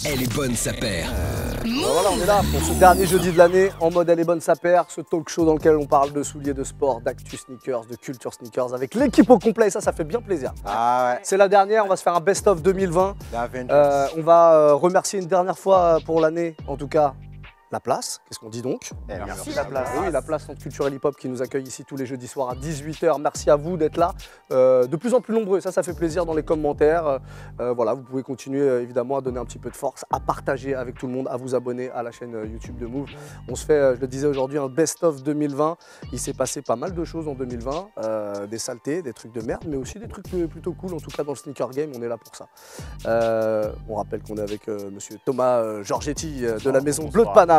Elle est bonne sa paire. Voilà, on est là pour ce dernier jeudi de l'année en mode Elle est bonne sa paire, ce talk show dans lequel on parle de souliers de sport, d'actu sneakers, de culture sneakers avec l'équipe au complet et ça fait bien plaisir. Ah ouais. C'est la dernière, on va se faire un best-of 2020. L'Avengers. On va remercier une dernière fois pour l'année, en tout cas, la place. Qu'est-ce qu'on dit donc? Merci La place. Oui, la place Centre culturel hip-hop qui nous accueille ici tous les jeudis soirs à 18h. Merci à vous d'être là. De plus en plus nombreux, ça fait plaisir dans les commentaires. Voilà, vous pouvez continuer évidemment à donner un petit peu de force, à partager avec tout le monde, à vous abonner à la chaîne YouTube de Move. On se fait, je le disais aujourd'hui, un best-of 2020. Il s'est passé pas mal de choses en 2020. Des saletés, des trucs de merde, mais aussi des trucs plutôt cool. En tout cas, dans le sneaker game, on est là pour ça. On rappelle qu'on est avec monsieur Thomas Giorgetti de la maison Bleu de Paname,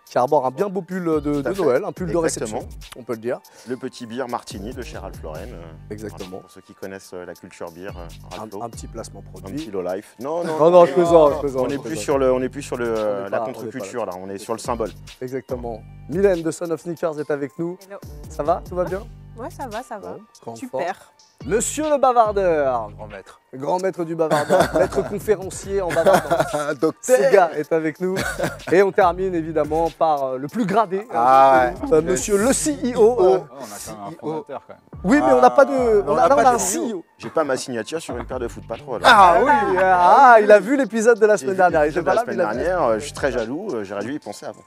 qui arbore un bien beau pull de Noël, un pull de réception, on peut le dire. Le petit beer Martini de chez Ralph Lauren. Exactement. Voilà, pour ceux qui connaissent la culture beer, Un petit placement un produit. petit low life. Non, Non, je plaisante. on n'est plus sur la pas contre-culture là, on est sur le symbole. Exactement. Mylène de Son of Sneakers est avec nous. Hello. Ça va? Tout va bien? Ouais, ça va, ça va. Bon, grande Super. Monsieur le bavardeur, Grand maître. grand maître du bavardage, maître conférencier en bavardage. Docteur. Sega est avec nous. Et on termine évidemment par le plus gradé, Ah ouais. monsieur le CEO. On a quand même un fondateur quand même. Oui, mais on n'a pas de. on On n'a a, là, on pas a de un CEO. CEO. J'ai pas ma signature sur une paire de foot patrol. Ah oui, il a vu l'épisode de la semaine dernière. Il était pas La là, mais semaine il a vu. dernière, je suis très jaloux, j'aurais dû y penser avant.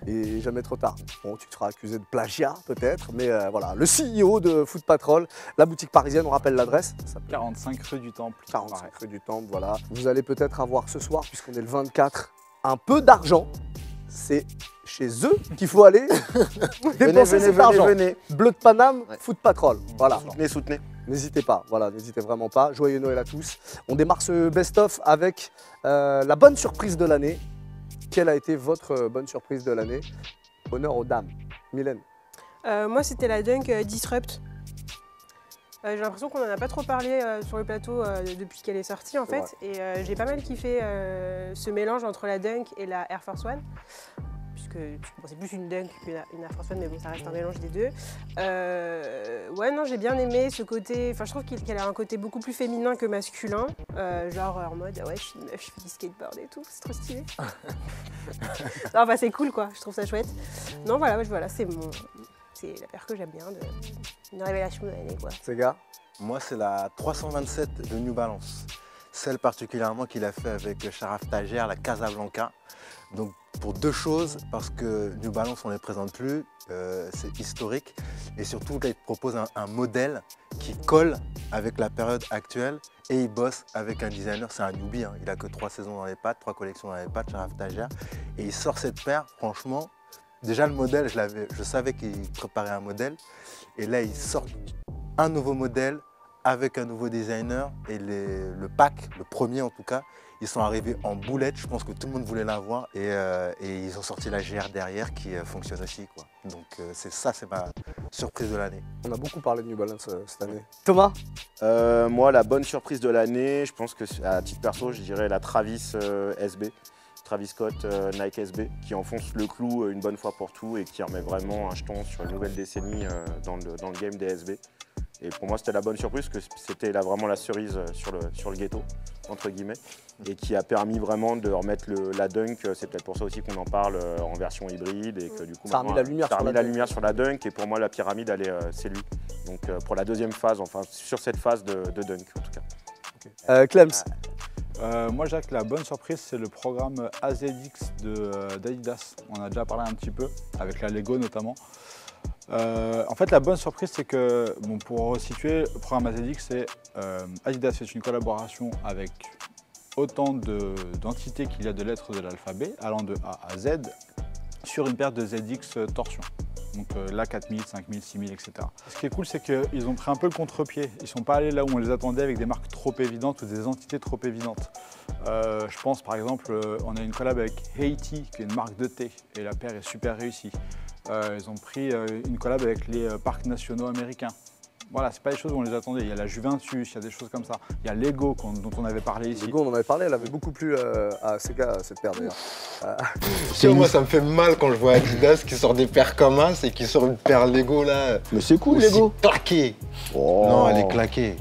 Et jamais trop tard. Bon, tu te seras accusé de plagiat peut-être, mais voilà, le CEO de Foot Patrol, la boutique parisienne, on rappelle l'adresse. Ça s'appelle 45 rue du Temple. 45 rue du Temple, voilà. Vous allez peut-être avoir ce soir, puisqu'on est le 24, un peu d'argent. C'est chez eux qu'il faut aller dépenser cet argent. venez. Bleu de Paname, Ouais. Foot Patrol. Voilà. Soutenez. N'hésitez pas, voilà, n'hésitez vraiment pas. Joyeux Noël à tous. On démarre ce best-of avec la bonne surprise de l'année. Quelle a été votre bonne surprise de l'année? Honneur aux dames. Mylène. Moi, c'était la Dunk Disrupt. J'ai l'impression qu'on n'en a pas trop parlé sur le plateau depuis qu'elle est sortie, en C'est fait. Et j'ai pas mal kiffé ce mélange entre la Dunk et la Air Force One. Puisque bon, c'est plus une Dunk qu'une Air Force One, mais bon, ça reste un mélange des deux. Ouais, non, j'ai bien aimé ce côté. Enfin, je trouve qu'elle a un côté beaucoup plus féminin que masculin. Genre en mode, ah ouais, je suis une meuf, je fais du skateboard et tout, c'est trop stylé. Non, enfin, c'est cool, quoi. Je trouve ça chouette. Non, voilà, c'est la paire que j'aime bien, une révélation de l'année, quoi. Sega. Moi, c'est la 327 de New Balance. Celle particulièrement qu'il a fait avec Sharaf Tajer, la Casablanca. Donc, pour deux choses, parce que New Balance, on ne les présente plus, c'est historique. Et surtout, là, il propose un modèle qui colle avec la période actuelle. Et il bosse avec un designer, c'est un newbie, hein. Il n'a que 3 saisons dans les pattes, 3 collections dans les pattes, Sharaf Tajer. Et il sort cette paire, franchement. Déjà, le modèle, je savais qu'il préparait un modèle. Et là, il sort un nouveau modèle avec un nouveau designer. Et le pack, le premier en tout cas, ils sont arrivés en boulette. Je pense que tout le monde voulait l'avoir. Et ils ont sorti la GR derrière qui fonctionne aussi, quoi. Donc, c'est ma surprise de l'année. On a beaucoup parlé de New Balance cette année. Thomas. Moi, la bonne surprise de l'année, je pense que à titre perso, je dirais la Travis SB. Travis Scott, Nike SB, qui enfonce le clou une bonne fois pour tout et qui remet vraiment un jeton sur une nouvelle décennie dans le game des SB. Et pour moi, c'était la bonne surprise, parce que c'était vraiment la cerise sur le ghetto, entre guillemets, et qui a permis vraiment de remettre la Dunk. C'est peut-être pour ça aussi qu'on en parle en version hybride. Et que du coup, Ça a remis la lumière sur la Dunk. Et pour moi, la pyramide, c'est lui. Donc pour la deuxième phase, enfin sur cette phase de Dunk en tout cas. Clems. Moi, je dirais que la bonne surprise, c'est le programme AZX d'Adidas. On a déjà parlé un petit peu, avec la Lego notamment. En fait, la bonne surprise, c'est que, bon, pour resituer, le programme AZX, c'est Adidas fait une collaboration avec autant d'entités qu'il y a de lettres de l'alphabet, allant de A à Z, sur une paire de ZX torsion. Donc là, 4000, 5000, 6000, etc. Ce qui est cool, c'est qu'ils ont pris un peu le contre-pied. Ils ne sont pas allés là où on les attendait avec des marques trop évidentes ou des entités trop évidentes. Je pense par exemple, on a une collab avec Haiti, qui est une marque de thé, et la paire est super réussie. Ils ont pris une collab avec les parcs nationaux américains. voilà, c'est pas des choses où on les attendait. Il y a la Juventus, il y a des choses comme ça. Il y a Lego dont on avait parlé ici. Lego, on en avait parlé, elle avait beaucoup plu à Sega, cette paire d'ailleurs. Moi, ça me fait mal quand je vois Adidas qui sort des paires comme as et qui sort une paire Lego là. Mais c'est cool, aussi Lego. Claquée. Oh. Non, elle est claquée.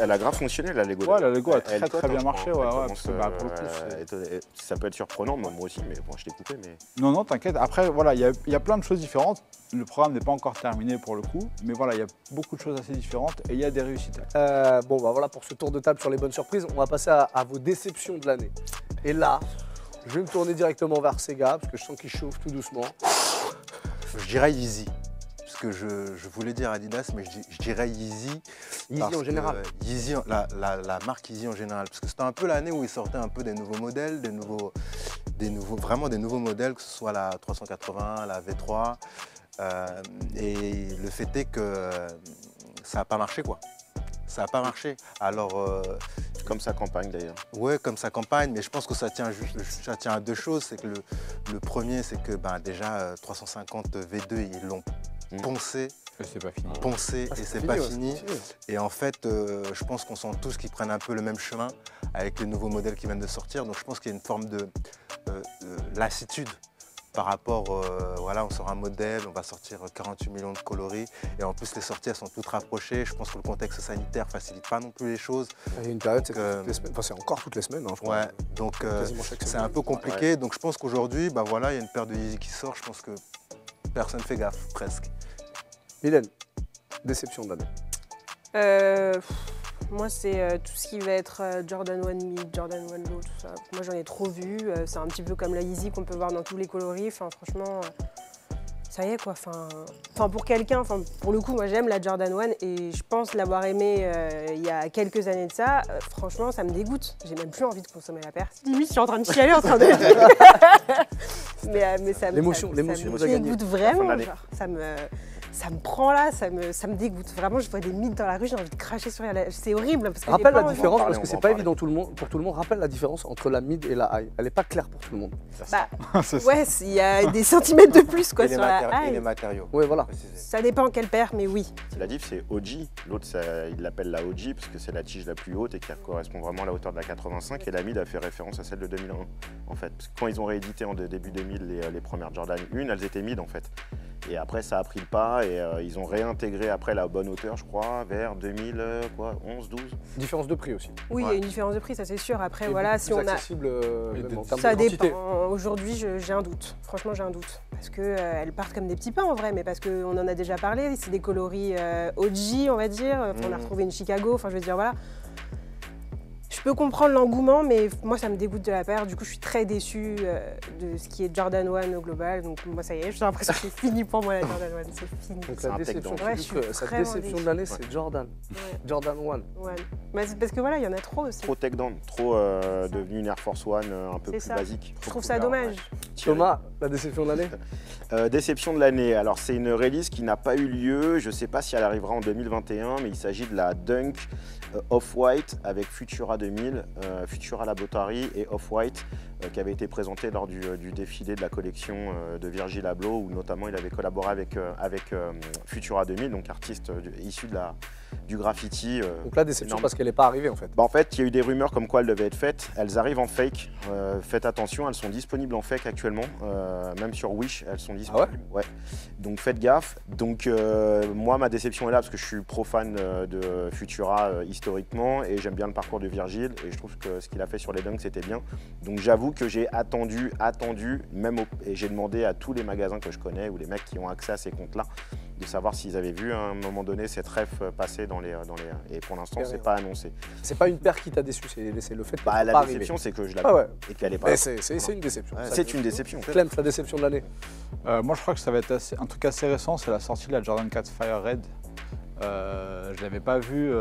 Elle a grave fonctionné, la Lego. Ouais, la Lego a très Elle très cote, bien je marché. crois. Ouais, Elle ouais, commence, parce que, pour le coup, ça peut être surprenant, moi aussi, mais bon, je t'ai coupé. Mais... Non, t'inquiète. Après, voilà, il y a plein de choses différentes. Le programme n'est pas encore terminé pour le coup, mais voilà, il y a beaucoup de choses assez différentes et il y a des réussites. Bon, bah voilà pour ce tour de table sur les bonnes surprises. On va passer à vos déceptions de l'année. Et là, je vais me tourner directement vers Sega parce que je sens qu'il chauffe tout doucement. Je dirais Yeezy. Parce que je voulais dire Adidas, mais je dirais Yeezy. Yeezy en général. Yeezy, la marque Yeezy en général. Parce que c'était un peu l'année où ils sortaient un peu des nouveaux modèles, vraiment des nouveaux modèles, que ce soit la 380, la V3. Et le fait est que ça n'a pas marché, quoi. Ça n'a pas marché. Alors, comme sa campagne d'ailleurs. ouais, comme sa campagne, mais je pense que ça tient à deux choses. C'est que le premier, c'est que déjà 350 V2, ils l'ont poncé. Et c'est pas fini. Poncé et c'est pas fini. Et en fait, je pense qu'on sent tous qu'ils prennent un peu le même chemin avec les nouveaux modèles qui viennent de sortir. Donc je pense qu'il y a une forme de lassitude par rapport, voilà, on sort un modèle, on va sortir 48 millions de coloris et en plus les sorties elles sont toutes rapprochées. Je pense que le contexte sanitaire ne facilite pas non plus les choses. Il y a une période, c'est toutes les semaines. Enfin, c'est encore toutes les semaines, hein, je crois. Ouais, donc c'est un peu compliqué. Ouais. Donc je pense qu'aujourd'hui, bah voilà, il y a une paire de Yeezy qui sort. Je pense que personne ne fait gaffe, presque. Mylène, déception de l'année. Moi, c'est tout ce qui va être Jordan 1 Mid, Jordan 1 Low, tout ça. Moi, j'en ai trop vu. C'est un petit peu comme la Yeezy qu'on peut voir dans tous les coloris. Enfin, franchement, ça y est, quoi. Enfin, pour quelqu'un, pour le coup, moi, j'aime la Jordan 1 et je pense l'avoir aimée il y a quelques années de ça. Franchement, ça me dégoûte. J'ai même plus envie de consommer la paire. Limite, je suis en train de chialer, en train de... mais ça l'émotion me dégoûte vraiment. Genre, ça me prend là, ça me dégoûte. Vraiment, je vois des mythes dans la rue, j'ai envie de cracher sur elle. C'est horrible. Parce que rappelle la différence, parce que c'est pas évident pour tout le monde. Rappelle la différence entre la mid et la high. Elle n'est pas claire pour tout le monde. Bah, ouais, il y a des centimètres de plus quoi, sur la high. Et les matériaux. Ouais, voilà. Ça dépend quelle paire, mais oui. La diff, c'est OG. L'autre, il l'appelle la OG parce que c'est la tige la plus haute et qui correspond vraiment à la hauteur de la 85. Et la mid a fait référence à celle de 2001, en fait. Parce que quand ils ont réédité en début 2000 les premières Jordan 1, elles étaient mid, en fait. Et après, ça a pris le pas et ils ont réintégré après la bonne hauteur, je crois, vers 2011, 12. Différence de prix aussi. Oui, il y a une différence de prix, ça c'est sûr. Après, et voilà, si on a. Accessible, ça dépend. Aujourd'hui, j'ai un doute. Franchement, j'ai un doute. Parce qu'elles partent comme des petits pains en vrai, mais parce qu'on en a déjà parlé. C'est des coloris OG, on va dire. On a retrouvé une Chicago. Enfin, je veux dire, voilà. Je peux comprendre l'engouement, mais moi, ça me dégoûte de la paire. Du coup, je suis très déçue de ce qui est Jordan 1 au global. Donc, moi, ça y est, j'ai l'impression que c'est fini pour moi, la Jordan 1. C'est fini. Donc, sa déception de l'année, c'est Jordan. Ouais. Jordan 1. Ouais. Mais c'est parce que voilà, il y en a trop aussi. Trop tech down, trop devenu une Air Force One un peu plus basique. Je trouve ça dommage. Thomas, la déception de l'année Déception de l'année. Alors, c'est une release qui n'a pas eu lieu. Je ne sais pas si elle arrivera en 2021, mais il s'agit de la Dunk Off-White avec Futura 2000, Futura Laboratory et Off-White qui avait été présenté lors du défilé de la collection de Virgil Abloh où notamment il avait collaboré avec Futura 2000, donc artiste issu du graffiti. Donc la déception parce qu'elle n'est pas arrivée en fait. En fait, il y a eu des rumeurs comme quoi elles devaient être faites. Elles arrivent en fake. Faites attention, elles sont disponibles en fake actuellement. Même sur Wish, elles sont disponibles. Ah ouais, donc faites gaffe. Donc moi, ma déception est là parce que je suis pro fan de Futura historiquement et j'aime bien le parcours de Virgil et je trouve que ce qu'il a fait sur les dunks c'était bien. Donc j'avoue que j'ai attendu, et j'ai demandé à tous les magasins que je connais ou les mecs qui ont accès à ces comptes-là de savoir s'ils avaient vu à un moment donné cette ref passer dans les et pour l'instant c'est pas annoncé. C'est pas une paire qui t'a déçu, c'est le fait que la déception c'est que je l'ai et qu'elle est pas. C'est une déception. C'est une déception. Clem, la déception de l'année. Moi je crois que ça va être un truc assez récent, c'est la sortie de la Jordan 4 Fire Red. Je l'avais pas vu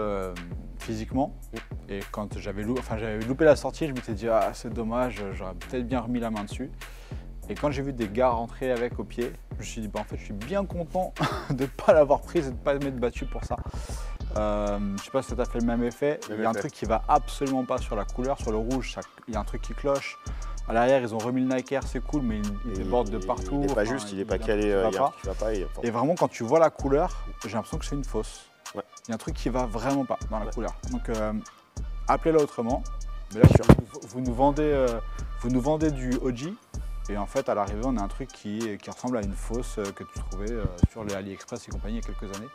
physiquement et quand j'avais loupé la sortie, je m'étais dit ah c'est dommage, j'aurais peut-être bien remis la main dessus. Et quand j'ai vu des gars rentrer avec au pied, je me suis dit, bah, en fait, je suis bien content de ne pas l'avoir prise et de ne pas m'être battu pour ça. Je ne sais pas si ça t'a fait le même effet. Il y a un truc qui ne va absolument pas sur la couleur. Sur le rouge, il y a un truc qui cloche. À l'arrière, ils ont remis le Nike Air, c'est cool, mais il déborde de partout. Il n'est pas juste, il n'est pas calé. Et vraiment, quand tu vois la couleur, j'ai l'impression que c'est une fausse. Ouais. il y a un truc qui va vraiment pas dans la couleur. Donc appelez-la autrement. Mais là, vous nous vendez du OG. Et en fait, à l'arrivée, on a un truc qui ressemble à une fausse que tu trouvais sur les AliExpress et compagnie il y a quelques années.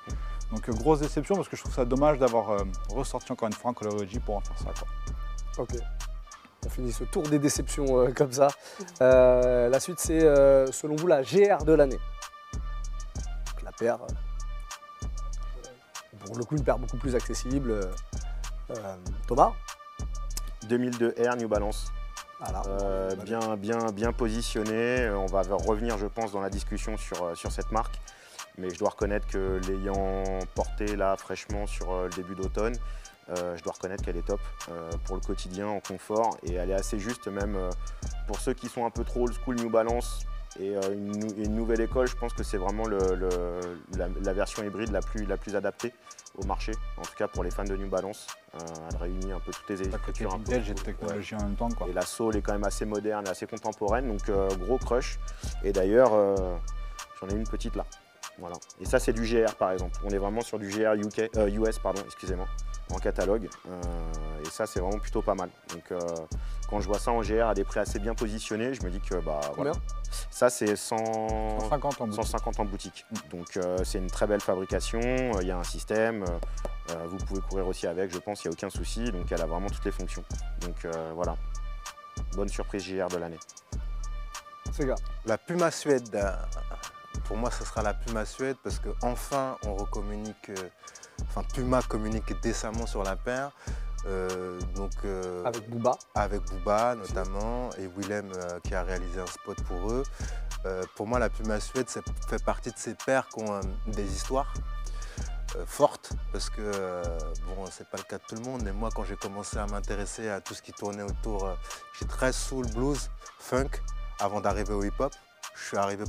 Donc grosse déception parce que je trouve ça dommage d'avoir ressorti encore une fois un coloris OG pour en faire ça, quoi. Ok. On finit ce tour des déceptions comme ça. La suite, c'est selon vous la GR de l'année. Donc, la paire, pour le coup, une paire beaucoup plus accessible. Thomas? 2002 Air New Balance. Voilà. Bien positionné. On va revenir, je pense, dans la discussion sur cette marque. Mais je dois reconnaître que l'ayant portée là fraîchement sur le début d'automne, je dois reconnaître qu'elle est top pour le quotidien, en confort. Et elle est assez juste même pour ceux qui sont un peu trop old school New Balance et une nouvelle école. Je pense que c'est vraiment la version hybride la plus adaptée au marché. En tout cas pour les fans de New Balance. Elle réunit un peu toutes les écritures. J'ai de technologie en même temps, quoi. Et la sole est quand même assez moderne et assez contemporaine. Donc gros crush. Et d'ailleurs, j'en ai une petite là. Voilà. Et ça c'est du GR par exemple. On est vraiment sur du GR US, excusez-moi, en catalogue. Et ça c'est vraiment plutôt pas mal. Donc quand je vois ça en GR à des prix assez bien positionnés, je me dis que voilà. Ça c'est 150 en boutique. Donc c'est une très belle fabrication, il y a un système, vous pouvez courir aussi avec, je pense, il n'y a aucun souci. Donc elle a vraiment toutes les fonctions. Donc voilà, bonne surprise GR de l'année. C'est gars. La Puma Suède. Pour moi, ce sera la Puma Suède parce qu'enfin, on recommunique, Puma communique décemment sur la paire. Avec Booba. Avec Booba notamment, et Willem qui a réalisé un spot pour eux. Pour moi, la Puma Suède, ça fait partie de ces paires qui ont des histoires fortes, parce que, bon, c'est pas le cas de tout le monde, mais moi, quand j'ai commencé à m'intéresser à tout ce qui tournait autour, j'ai très soul, blues, funk, avant d'arriver au hip-hop. Je suis arrivé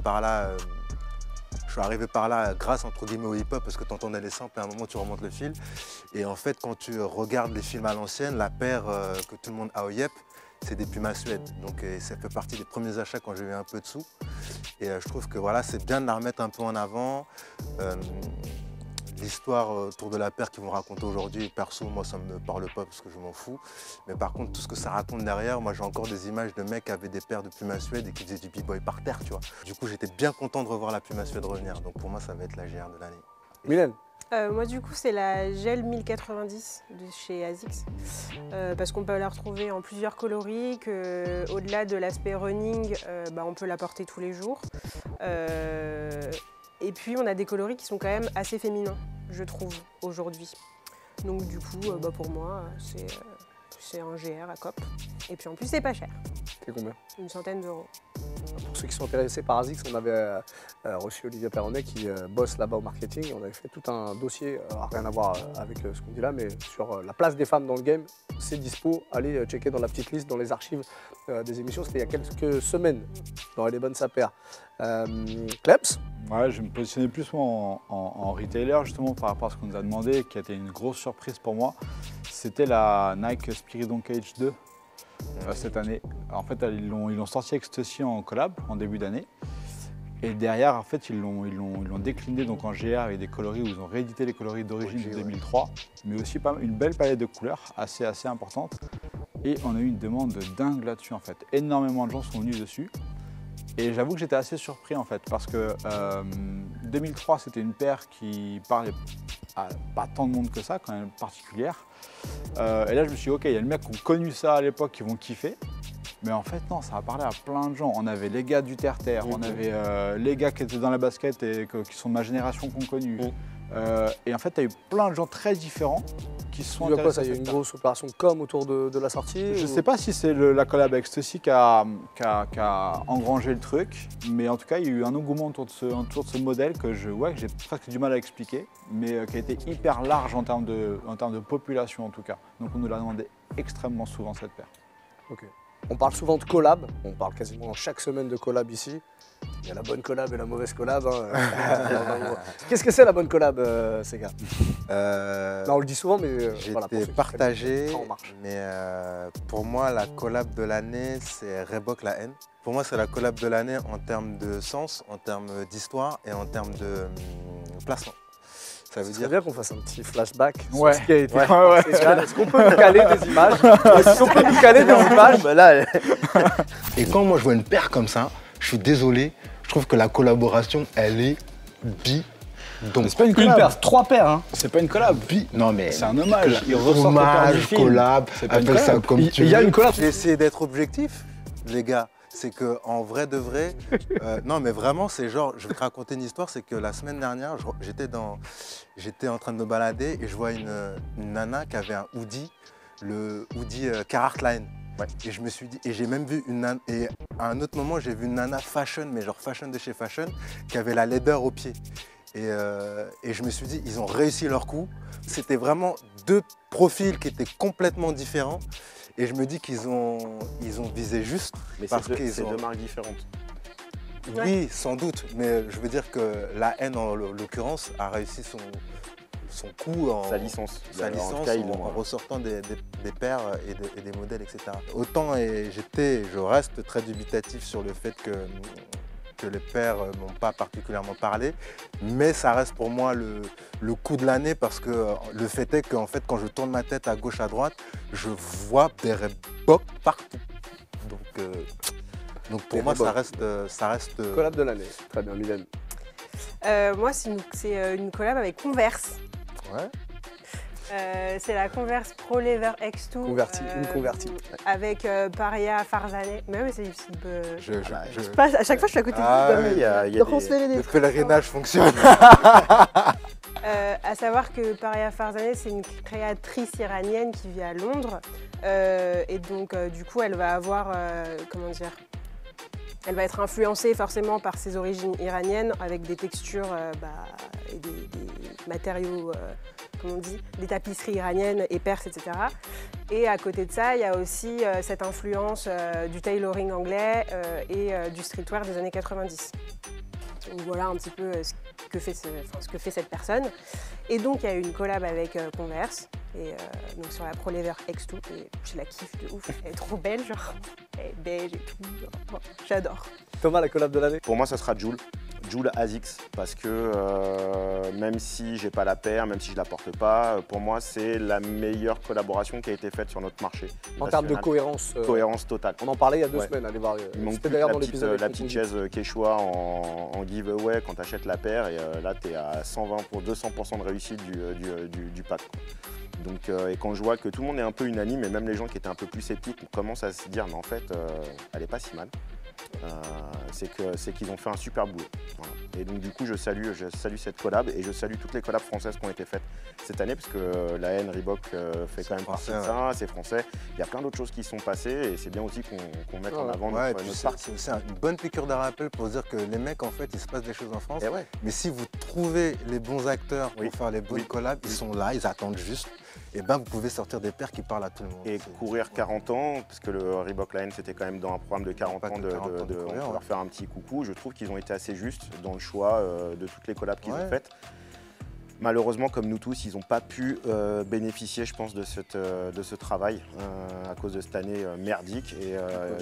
par là grâce entre guillemets au hip-hop parce que tu entendais les samples et à un moment tu remontes le fil. Et en fait quand tu regardes les films à l'ancienne, la paire que tout le monde a au Yep, c'est des Puma Suède. Donc ça fait partie des premiers achats quand j'ai eu un peu de sous. Et je trouve que voilà, c'est bien de la remettre un peu en avant. L'histoire autour de la paire qu'ils vont raconter aujourd'hui, perso, moi ça me parle pas parce que je m'en fous. Mais par contre, tout ce que ça raconte derrière, moi j'ai encore des images de mecs qui avaient des paires de Puma Suède et qui faisaient du b-boy par terre, tu vois. Du coup, j'étais bien content de revoir la Puma Suède revenir. Donc pour moi, ça va être la GR de l'année. Mylène? Moi du coup c'est la Gel 1090 de chez ASICS parce qu'on peut la retrouver en plusieurs coloris, au-delà de l'aspect running, on peut la porter tous les jours. Et puis on a des coloris qui sont quand même assez féminins, je trouve, aujourd'hui. Donc du coup, pour moi, c'est un GR à COP. Et puis en plus, c'est pas cher. C'est combien? Une centaine d'euros. Pour ceux qui sont intéressés par ASICS, on avait reçu Olivier Perronnet qui bosse là-bas au marketing. Et on avait fait tout un dossier, rien à voir avec ce qu'on dit là, mais sur la place des femmes dans le game. C'est dispo, allez checker dans la petite liste, dans les archives des émissions. C'était il y a quelques semaines dans Les Bonnes Sapères. Klebs? Ouais, je vais me positionner plus en retailer justement par rapport à ce qu'on nous a demandé, qui a été une grosse surprise pour moi. C'était la Nike Spiridon Cage 2 cette année. En fait, ils l'ont sorti avec Stussy en collab en début d'année. Et derrière, en fait, ils l'ont décliné donc en GR avec des coloris où ils ont réédité les coloris d'origine de 2003, mais aussi une belle palette de couleurs assez importante. Et on a eu une demande de dingue là-dessus en fait. Énormément de gens sont venus dessus. Et j'avoue que j'étais assez surpris en fait, parce que 2003 c'était une paire qui parlait à pas tant de monde que ça, quand même particulière. Et là je me suis dit ok, il y a les mecs qui ont connu ça à l'époque qui vont kiffer. Mais en fait non, ça a parlé à plein de gens. On avait les gars du terre-terre, on avait les gars qui étaient dans la basket et qui sont de ma génération qu'on connu. Et en fait, tu as eu plein de gens très différents qui se sont intéressés. Il y a eu une grosse opération de com autour de la sortie? Je ne sais pas si c'est la collab avec Stussy qui a engrangé le truc, mais en tout cas, il y a eu un engouement autour de ce modèle que j'ai presque du mal à expliquer, mais qui a été hyper large en termes de population en tout cas. Donc on nous l'a demandé extrêmement souvent cette paire. Ok. On parle souvent de collab, on parle quasiment chaque semaine de collab ici. Il y a la bonne collab et la mauvaise collab. Hein. Qu'est-ce que c'est la bonne collab, ces gars? On le dit souvent, mais j'ai voilà. été partagé, ça en marche. mais pour moi, la collab de l'année, c'est Reebok La Haine. Pour moi, c'est la collab de l'année en termes de sens, en termes d'histoire et en termes de placement. Ça veut C'est dire bien qu'on fasse un petit flashback Ouais. sur ce qui a été Ouais. fait par ces gars. Est-ce qu'on peut nous caler des images? Est-ce qu'on peut nous caler des images? Bah là, Et quand moi je vois une paire comme ça, je suis désolé, je trouve que la collaboration, elle est bidon. C'est pas une Une collab. paire, 3 paires. Hein. C'est pas une collab. Non mais C'est un hommage. Il ressort le père du hommage, film. collab, C'est pas une appelle ça collab. comme tu Il y a veux. une collab. J'ai essayé d'être objectif, les gars. C'est que en vrai de vrai, non mais vraiment c'est genre, je vais te raconter une histoire, c'est que la semaine dernière, j'étais en train de me balader et je vois une nana qui avait un hoodie, le hoodie Carhartt Line. Ouais. Et je me suis dit, et j'ai même vu une nana, et à un autre moment j'ai vu une nana fashion, mais genre fashion de chez Fashion, qui avait la leather au pied. Et je me suis dit, ils ont réussi leur coup. C'était vraiment deux profils qui étaient complètement différents. Et je me dis qu'ils ont visé juste. mais Parce c'est qu'ils ont- deux marques différentes. Oui, sans doute. Mais je veux dire que la haine, en l'occurrence, a réussi son coup en Sa licence. sa En tout licence cas, ils en l'ont- ressortant des paires et des modèles, etc. Autant je reste très dubitatif sur le fait que les paires m'ont pas particulièrement parlé, mais ça reste pour moi le coup de l'année parce que le fait est qu'en fait quand je tourne ma tête à gauche à droite, je vois des Reebok partout. Donc pour Des moi Reebok. ça reste Collab de l'année. Très bien, Mylène. Moi, c'est une collab avec Converse. ouais. C'est la Converse Pro Leather X2. Converti, une convertie. Avec Paria Farzaneh. Mais oui, c'est Je- à chaque fois, je suis à côté Ah de vous. oui, il y a de des- transférer des Le trucs. pèlerinage fonctionne. À savoir que Paria Farzaneh, c'est une créatrice iranienne qui vit à Londres. Et donc, du coup, elle va avoir, comment dire, elle va être influencée forcément par ses origines iraniennes avec des textures et des matériaux, comment on dit, des tapisseries iraniennes et perses, etc. Et à côté de ça, il y a aussi cette influence du tailoring anglais et du streetwear des années 90. Donc voilà un petit peu ce que fait cette personne. Et donc il y a eu une collab avec Converse, et donc sur la Pro Leather X2, et je la kiffe de ouf. Elle est trop belle, genre, elle est beige et tout. Bon, j'adore. Thomas, la collab de l'année? Pour moi, ça sera Joule ASICS, parce que même si j'ai pas la paire, même si je la porte pas, pour moi, c'est la meilleure collaboration qui a été faite sur notre marché. En termes de national. cohérence, Cohérence totale. on en parlait il y a 2 Ouais. semaines, allez voir. Il manque C'était plus d'ailleurs la dans petite, l'épisode. la avec petite Conduite. chaise Quechua en giveaway quand tu achètes la paire, et là tu es à 120 pour 200% de réussite du pack, quoi. Donc, et quand je vois que tout le monde est un peu unanime, et même les gens qui étaient un peu plus sceptiques commencent à se dire mais en fait elle est pas si mal. C'est qu'ils ont fait un super boulot. Voilà. Et donc du coup je salue cette collab, et je salue toutes les collabs françaises qui ont été faites cette année, parce que la haine Reebok fait quand même partie de français, ça, c'est français. Il y a plein d'autres choses qui sont passées, et c'est bien aussi qu'on mette en avant Ouais, et notre puis marque. c'est aussi une bonne piqûre de rappel pour dire que les mecs, en fait, il se passe des choses en France. Et ouais. Mais si vous trouvez les bons acteurs pour Oui. faire les bonnes Oui. collabs, ils sont là, ils attendent juste. Et ben vous pouvez sortir des paires qui parlent à tout le monde. Et C'est- courir 40 ans, parce que le Reebok Line c'était quand même dans un programme de 40 Pas ans, que 40 ans de on courir, peut ouais. leur faire un petit coucou. Je trouve qu'ils ont été assez justes dans le choix de toutes les collabs qu'ils Ouais. ont faites. Malheureusement, comme nous tous, ils n'ont pas pu bénéficier, je pense, de ce travail à cause de cette année merdique. Et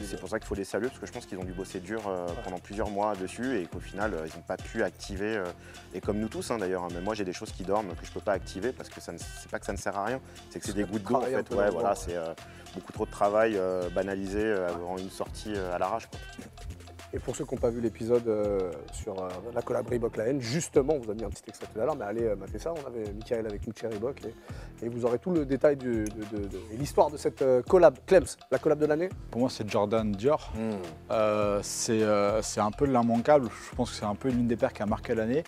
c'est pour ça qu'il faut les saluer, parce que je pense qu'ils ont dû bosser dur pendant plusieurs mois dessus, et qu'au final, ils n'ont pas pu activer. Et comme nous tous, hein, d'ailleurs, hein, mais moi j'ai des choses qui dorment que je ne peux pas activer, parce que c'est pas que ça ne sert à rien, c'est que c'est des gouttes d'eau en travailler un fait. peu Ouais, dans le voilà, vent. c'est beaucoup trop de travail banalisé avant une sortie à l'arrache, quoi. Et pour ceux qui n'ont pas vu l'épisode sur la collab Reebok la haine, justement, on vous a mis un petit extrait tout à l'heure, mais allez mater ça. On avait Michael avec nous chez Reebok, et vous aurez tout le détail et l'histoire de cette collab. Clems, la collab de l'année? Pour moi, c'est Jordan Dior. Hmm. C'est un peu l'immanquable. Je pense que c'est un peu l'une des paires qui a marqué l'année.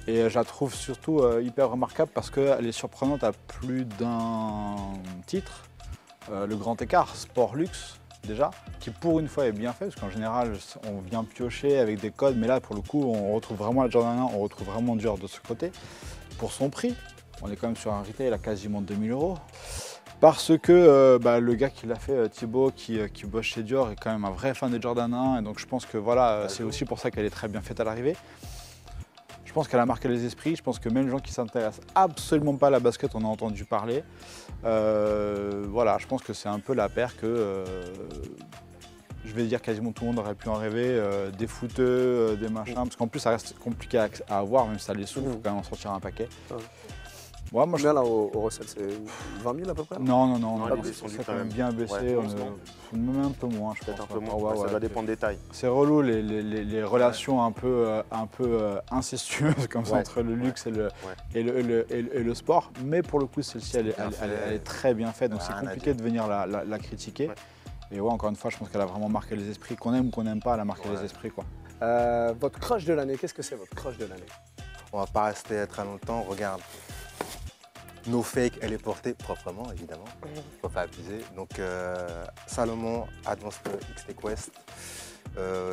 Et je la trouve surtout hyper remarquable parce qu'elle est surprenante à plus d'un titre. Le grand écart, sport luxe déjà, qui pour une fois est bien fait, parce qu'en général on vient piocher avec des codes, mais là pour le coup on retrouve vraiment la Jordan 1, on retrouve vraiment Dior de ce côté. Pour son prix, on est quand même sur un retail à quasiment 2000 €. Parce que le gars qui l'a fait, Thibaut, qui bosse chez Dior, est quand même un vrai fan des Jordan 1, et donc je pense que voilà, c'est aussi pour ça qu'elle est très bien faite à l'arrivée. Je pense qu'elle a marqué les esprits, je pense que même les gens qui s'intéressent absolument pas à la basket en ont entendu parler. Voilà, je pense que c'est un peu la paire que je vais dire quasiment tout le monde aurait pu en rêver, des footeux, des machins, parce qu'en plus ça reste compliqué à avoir, même si ça les souffle, il faut quand même en sortir un paquet. Ouais. Ouais, moi, Combien là au recel, c'est 20 000 à peu près? Non, Non, on il est a descendu ça quand quand même même. bien baissé, Ouais, même un peu moins, je Peut-être pense. un peu moins, Ouais, ça ouais, doit dépendre des tailles. C'est relou les relations un peu incestueuses comme ça Ouais. entre le luxe et le sport. Mais pour le coup, celle-ci, elle est très bien faite, donc c'est Rien à compliqué dire. de venir la critiquer. Ouais. Et ouais, encore une fois, je pense qu'elle a vraiment marqué les esprits. Qu'on aime ou qu'on n'aime pas, elle a marqué Ouais. les esprits, quoi. Votre crush de l'année, qu'est-ce que c'est votre crush de l'année? On va pas rester très longtemps, regarde. No Fake, elle est portée proprement, évidemment. Faut pas abuser. Donc, Salomon Advanced XT Quest,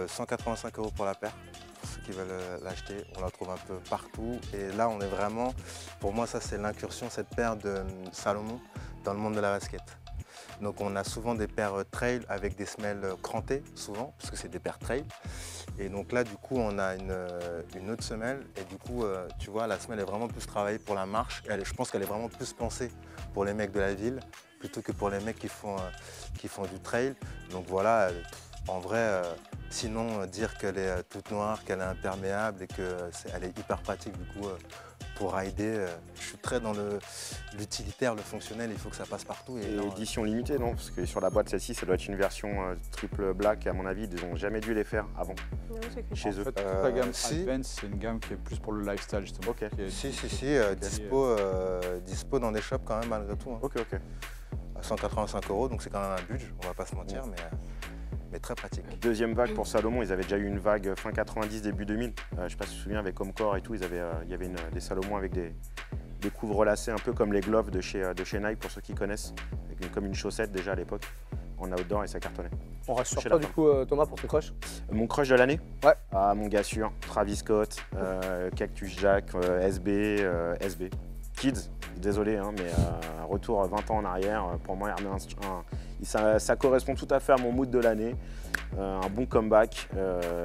185 € pour la paire. Pour ceux qui veulent l'acheter, on la trouve un peu partout. Et là, on est vraiment, pour moi, ça c'est l'incursion, cette paire de Salomon dans le monde de la basket. Donc on a souvent des paires trail avec des semelles crantées, souvent, parce que c'est des paires trail. Et donc là, du coup, on a une autre semelle. Et du coup, tu vois, la semelle est vraiment plus travaillée pour la marche. Je pense qu'elle est vraiment plus pensée pour les mecs de la ville, plutôt que pour les mecs qui font du trail. Donc voilà, en vrai, sinon dire qu'elle est toute noire, qu'elle est imperméable et qu'elle est hyper pratique, du coup, pour rider, je suis très dans l'utilitaire, le fonctionnel, il faut que ça passe partout. Et non, édition limitée, non? Parce que sur la boîte, celle-ci, ça doit être une version triple black. À mon avis, ils n'ont jamais dû les faire avant, Non, c'est écrit. chez En eux. fait, toute la gamme si. Advance, c'est une gamme qui est plus pour le lifestyle, justement. Ok. qui est- Si, qui est- dispo dans des shops quand même malgré tout. Hein. Ok, ok. À 185 €, donc c'est quand même un budget, on va pas se mentir, mais très pratique. Deuxième vague pour Salomon, ils avaient déjà eu une vague fin 90, début 2000. Je ne sais pas si tu te souviens, avec Comcore et tout, il y avait des Salomon avec des couvre-lacets un peu comme les gloves de chez Nike, pour ceux qui connaissent, avec comme une chaussette déjà à l'époque, en outdoor, et ça cartonnait. On reste sur Chez toi la du coup Thomas pour ton crush? Mon crush de l'année? Ouais. Ah, mon gars sûr, Travis Scott, Cactus Jack, SB. Kids, désolé, hein, mais un retour 20 ans en arrière, pour moi, il remet ça correspond tout à fait à mon mood de l'année. Un bon comeback,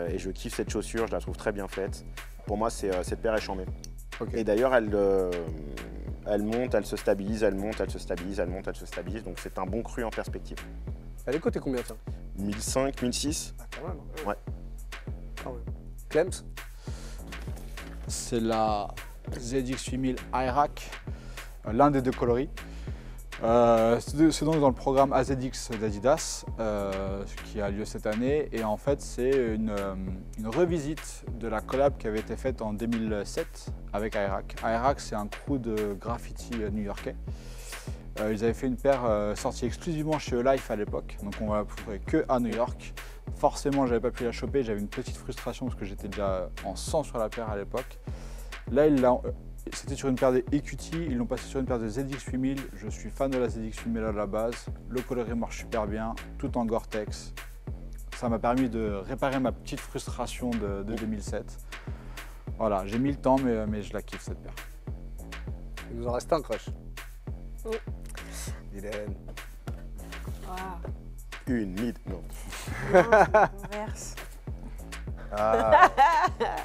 et je kiffe cette chaussure, je la trouve très bien faite. Pour moi, cette paire est chambée. Ok. Et d'ailleurs, elle monte, elle se stabilise, elle monte, elle se stabilise, elle monte, elle se stabilise. Donc c'est un bon cru en perspective. Elle est cotée combien, tiens? 1005, 1006. Ah, quand même. Ouais. Quand même. Clems? C'est la ZX8000 iRack, l'un des deux coloris. C'est donc dans le programme AZX d'Adidas qui a lieu cette année, et en fait c'est une revisite de la collab qui avait été faite en 2007 avec iRack. iRack, c'est un crew de graffiti new-yorkais. Ils avaient fait une paire sortie exclusivement chez Life à l'époque, donc on va la trouver que à New York. Forcément, j'avais pas pu la choper, j'avais une petite frustration parce que j'étais déjà en sang sur la paire à l'époque. Là, c'était sur une paire des EQT, ils l'ont passé sur une paire de ZX8000. Je suis fan de la ZX8000 à la base. Le coloris marche super bien, tout en Gore-Tex. Ça m'a permis de réparer ma petite frustration de 2007. Voilà, j'ai mis le temps, mais je la kiffe cette paire. Il nous en reste un crush. Oui. Dylan. Ah, Une mid, non. non, c'est l'inverse. Ah,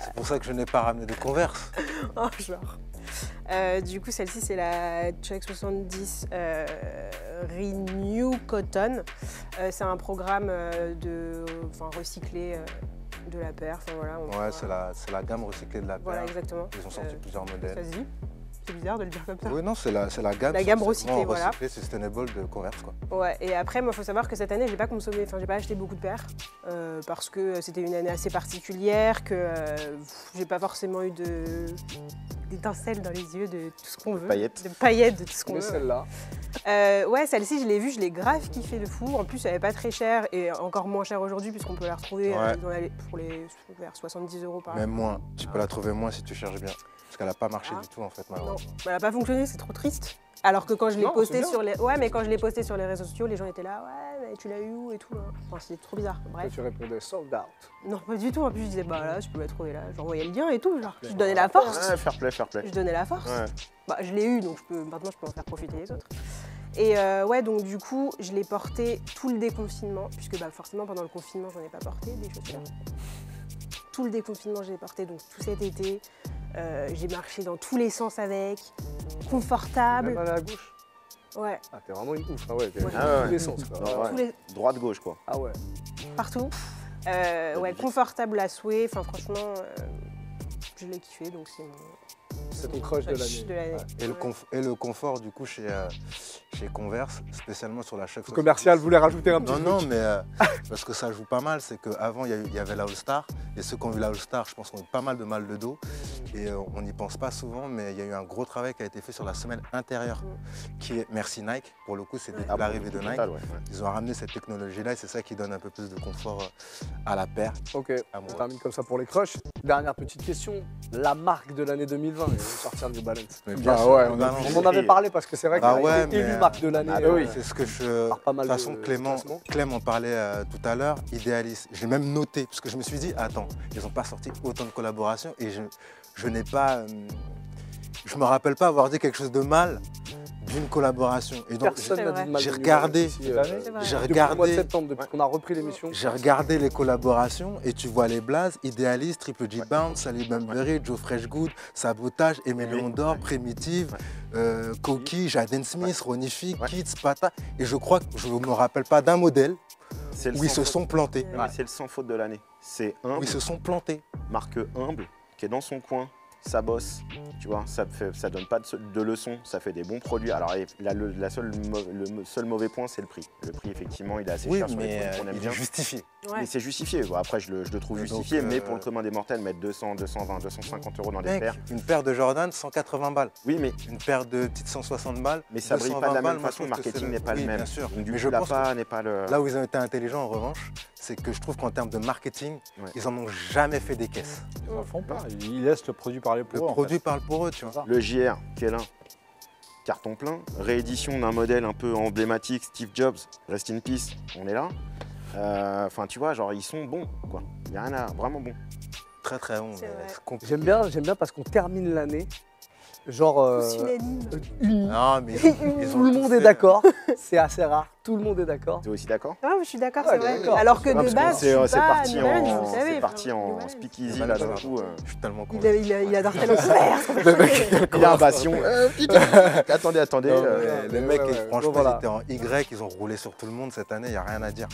c'est pour ça que je n'ai pas ramené de Converse. Oh, genre. Du coup, celle-ci, c'est la Chuck 70 Renew Cotton. C'est un programme recyclé de la paire. Enfin, voilà, Ouais, c'est la gamme recyclée de la paire. Voilà, exactement. Ils ont sorti plusieurs modèles. Ça se dit. C'est bizarre de le dire comme ça. Oui, non, c'est la gamme. La gamme c'est recyclée, vraiment voilà. recyclée, sustainable de Converse, quoi. Ouais, et après, moi, il faut savoir que cette année, j'ai pas acheté beaucoup de paires parce que c'était une année assez particulière, que j'ai pas forcément eu d'étincelles dans les yeux de tout ce qu'on veut. Paillettes. De paillettes, de tout ce qu'on Mais veut. celle-là. Ouais, celle-ci, je l'ai vue, je l'ai grave kiffée de fou. En plus, elle est pas très chère et encore moins chère aujourd'hui puisqu'on peut la retrouver Ouais. vers 70 € par Même moins. Tu peux la trouver moins si tu cherches bien. Parce qu'elle n'a pas marché Ah. du tout, en fait, Non, malheureusement. elle a pas fonctionné, c'est trop triste. Alors que quand je l'ai Non, posté c'est bien. sur les, ouais, mais quand je l'ai posté sur les réseaux sociaux, les gens étaient là, ouais, mais tu l'as eu où et tout. Là. Enfin, c'est trop bizarre. Toi, Bref. tu répondais sold out. Non, pas du tout. En plus, je disais, bah là, tu peux la trouver là. J'envoyais le lien et tout. Genre, je donnais la force. Ouais, fair play, fair play. Je donnais la force. Ouais. Bah, je l'ai eu, donc maintenant, je peux en faire profiter les autres. Et ouais, donc du coup, je l'ai porté tout le déconfinement, puisque bah, forcément, pendant le confinement, j'en ai pas porté des chaussures. Tout le déconfinement, je l'ai porté, donc tout cet été. J'ai marché dans tous les sens avec, confortable. Même à la gauche. Ouais, Ah, t'es vraiment une ouf. Ah ouais, t'es Ouais. dans Ah ouais. tous les sens. Quoi. Non, ouais. tous les- Droite-gauche, quoi. Ah ouais. partout. Ouais, confortable à souhait. Enfin, franchement, je l'ai kiffé, donc c'est mon C'est ton crush de crush l'année. Et le confort, du coup, chez Converse, spécialement sur la chaque Le commercial voulait rajouter un petit Non, truc. non, mais parce que ça joue pas mal, c'est qu'avant, il y avait la All-Star. Et ceux qui ont vu la All-Star, je pense qu'on a eu pas mal de mal de dos. Et on n'y pense pas souvent, mais il y a eu un gros travail qui a été fait sur la semelle intérieure, qui est, merci Nike, pour le coup, c'est depuis l'arrivée de Nike. Total, ouais. Ils ont ramené cette technologie-là et c'est ça qui donne un peu plus de confort à la paire. Ok, À on moi. termine comme ça pour les crushs. Dernière petite question. La marque de l'année 2020, ils vont sortir New Balance. Mais Bah ouais, on a- Balance. On en avait parlé parce que c'est vrai Bah qu'il ouais, a été élu mais- marque de l'année. Ah bah oui. C'est ce que je. Par pas mal De toute façon, de Clément classements. en parlait tout à l'heure, idéaliste. J'ai même noté, parce que je me suis dit, attends, ils n'ont pas sorti autant de collaborations et je n'ai pas. Je me rappelle pas avoir dit quelque chose de mal d'une collaboration. Et donc, Personne C'est n'a vrai. dit de mal. J'ai de New regardé. Balance ici, Cette année C'est vrai. j'ai depuis le mois de regardé. septembre, depuis qu'on a repris l'émission. J'ai regardé les collaborations et tu vois les blazes, Idéaliste, Triple G Bounce, Sally Bunbury, Joe Freshgood, Sabotage, Aimé Oui. Léon d'Or, Primitive, Koki, Jaden Smith, Ronnie Fig, Ouais. Kids, Pata. Et je crois que je ne me rappelle pas d'un modèle C'est le où ils sans se faute. sont plantés. Non, mais c'est le sans faute de l'année. C'est Où humble, ils se sont plantés. marque humble, qui est dans son coin, ça bosse, tu vois, ça donne pas de leçons, ça fait des bons produits. Alors le seul mauvais point, c'est le prix. Le prix, effectivement, il est assez Oui, cher sur les mais produits qu'on aime il bien. est justifié. Ouais. Mais c'est justifié. Bon, après, je le trouve Donc, justifié, mais pour le commun des mortels, mettre 200, 220, 250 euros dans des Mec, paires. une paire de Jordan, 180 balles. Oui, mais Une paire de petites 160 balles. Mais ça brille pas de la 220 même balles, moi, façon, je le trouve que marketing c'est n'est pas le oui, même. bien sûr. Donc, du Mais coup, je la pense que pas n'est pas le. là où ils ont été intelligents, en revanche, c'est que je trouve qu'en termes de marketing, Ouais. ils en ont jamais fait des caisses. Ils en font pas. Ils laissent le produit parler pour Le eux. en produit fait. parle pour eux, tu vois. Le JR, Kélin, carton plein. Réédition d'un modèle un peu emblématique, Steve Jobs, Rest in Peace, on est là. Enfin, tu vois, genre, ils sont bons, quoi. Il n'y a rien à. Vraiment bon. Très très bon. C'est mais vrai. c'est compliqué. J'aime bien parce qu'on termine l'année. Genre. Tous unanimes. Unis. Non, mais Tout le monde est d'accord. C'est assez rare. Tout le monde est d'accord. Tu es aussi d'accord? Ah, je suis d'accord, Ouais, c'est vrai. d'accord. Alors que Non, de parce base, que je suis c'est pas parti New Balance, en, vous savez, c'est parti enfin, New en Balance. speakeasy New là Balance, d'un coup. Je suis tellement content. Il adore tellement faire. Il a un bastion. Attendez. Non, ouais, les ouais, mecs, ouais. franchement, Bon, voilà. ils étaient en Y, ils ont roulé sur tout le monde cette année, il n'y a rien à dire.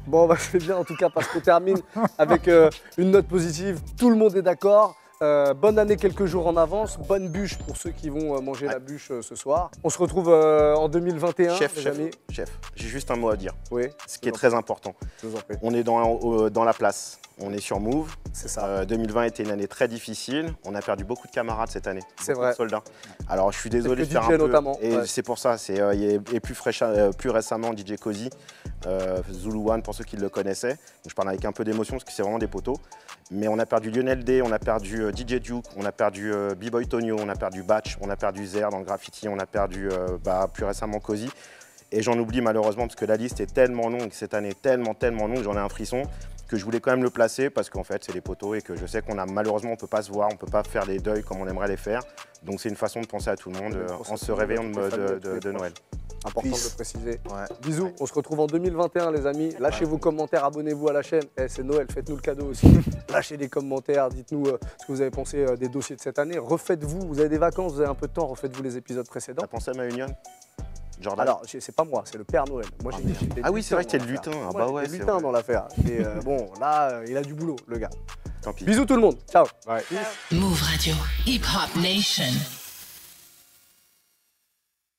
Bon, bah, c'est bien en tout cas parce qu'on termine avec une note positive. Tout le monde est d'accord. Bonne année quelques jours en avance. Bonne bûche pour ceux qui vont manger la bûche ce soir. On se retrouve en 2021, Chef, les amis. j'ai juste un mot à dire, Oui, ce qui est très important. je vous en prie. On est dans la place, on est sur Move. C'est ça. 2020 était une année très difficile. On a perdu beaucoup de camarades cette année. C'est beaucoup vrai. de soldats. Alors je suis désolé de Quelques faire DJ un peu. notamment, Et ouais. c'est pour ça. Et plus récemment DJ Cozy, Zulu One pour ceux qui le connaissaient. Donc, je parle avec un peu d'émotion parce que c'est vraiment des poteaux. Mais on a perdu Lionel D, on a perdu DJ Duke, on a perdu B-Boy Tonio, on a perdu Batch, on a perdu Zer dans le graffiti, on a perdu plus récemment Cozy. Et j'en oublie malheureusement parce que la liste est tellement longue cette année, tellement longue, j'en ai un frisson, que je voulais quand même le placer parce qu'en fait c'est des poteaux et que je sais qu'on a malheureusement on peut pas se voir, on peut pas faire les deuils comme on aimerait les faire. Donc c'est une façon de penser à tout le monde en ce réveillon de Noël. Important de Peace. le préciser. Ouais. Bisous, on se retrouve en 2021 les amis. Lâchez vos commentaires, abonnez-vous à la chaîne. C'est Noël, faites-nous le cadeau aussi. Lâchez des commentaires, dites-nous ce que vous avez pensé des dossiers de cette année. Refaites-vous, vous avez des vacances, vous avez un peu de temps, refaites-vous les épisodes précédents. T'as pensé à ma Union Jordan? Alors, c'est pas moi, c'est le Père Noël. Moi, j'ai des Ah oui, c'est vrai que t'es le lutins lutin. dans Ah l'affaire. bah Moi, ouais, j'étais c'est lutin vrai. dans l'affaire. Et bon, là, il a du boulot, le gars. Tant pis. Bisous tout le monde, ciao. Ouais. Move Radio, Hip Hop Nation.